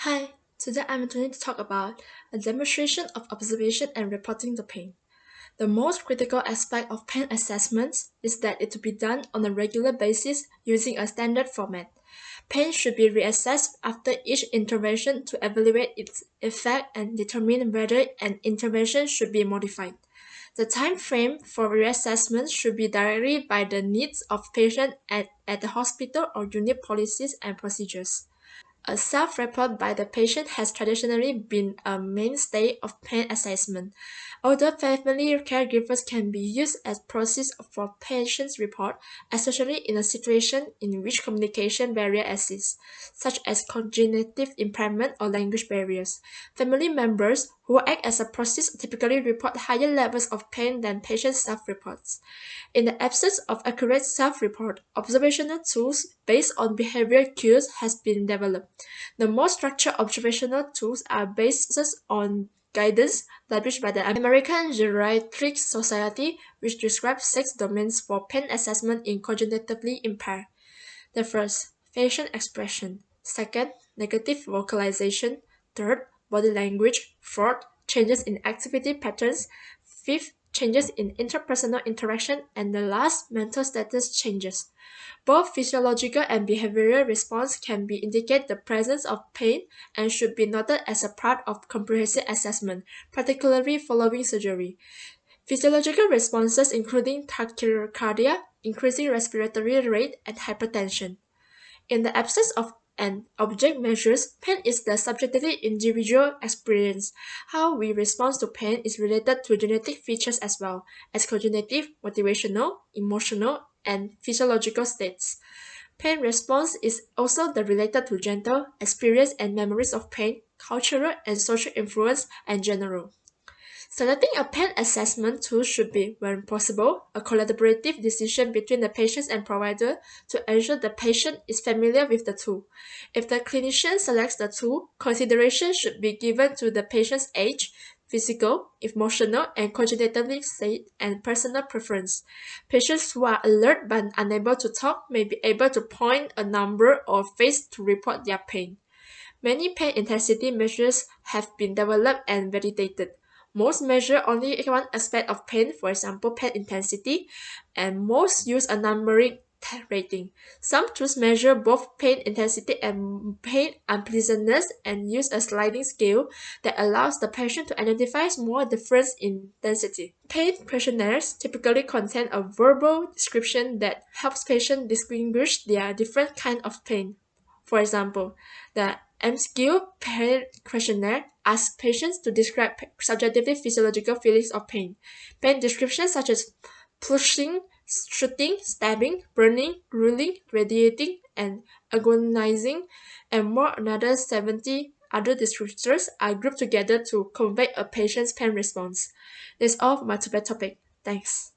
Hi, today I'm going to talk about a demonstration of observation and reporting the pain. The most critical aspect of pain assessments is that it to be done on a regular basis using a standard format. Pain should be reassessed after each intervention to evaluate its effect and determine whether an intervention should be modified. The time frame for reassessment should be directly by the needs of patient at the hospital or unit policies and procedures. A self-report by the patient has traditionally been a mainstay of pain assessment, although family caregivers can be used as proxies for patient's report, especially in a situation in which communication barrier exists, such as cognitive impairment or language barriers. Family members who act as a proxy typically report higher levels of pain than patient self-reports. In the absence of accurate self-report, observational tools based on behavior cues has been developed. The more structured observational tools are based on guidance published by the American Geriatric Society, which describes 6 domains for pain assessment in cognitively impaired. The first, facial expression. Second, negative vocalization. Third, body language. Fourth, changes in activity patterns. Fifth, changes in interpersonal interaction. And the last, mental status changes. Both physiological and behavioral response can be indicate the presence of pain and should be noted as a part of comprehensive assessment, particularly following surgery. Physiological responses including tachycardia, increasing respiratory rate, and hypertension. In the absence of an object measures, pain is the subjectively individual experience. How we respond to pain is related to genetic features as well as cognitive, motivational, emotional, and physiological states. Pain response is also the related to gender, experience and memories of pain, cultural and social influence, and general. Selecting a pain assessment tool should be, when possible, a collaborative decision between the patient and provider to ensure the patient is familiar with the tool. If the clinician selects the tool, consideration should be given to the patient's age, physical, emotional, and cognitive state, and personal preference. Patients who are alert but unable to talk may be able to point a number or face to report their pain. Many pain intensity measures have been developed and validated. Most measure only one aspect of pain, for example, pain intensity, and most use a numeric rating. Some tools measure both pain intensity and pain unpleasantness and use a sliding scale that allows the patient to identify small difference in intensity. Pain questionnaires typically contain a verbal description that helps patients distinguish their different kind of pain. For example, the MSQ pain questionnaire asks patients to describe subjective physiological feelings of pain. Pain descriptions such as pushing, shooting, stabbing, burning, grueling, radiating, and agonizing, and more another 70 other descriptors are grouped together to convey a patient's pain response. That's all for my topic. Thanks.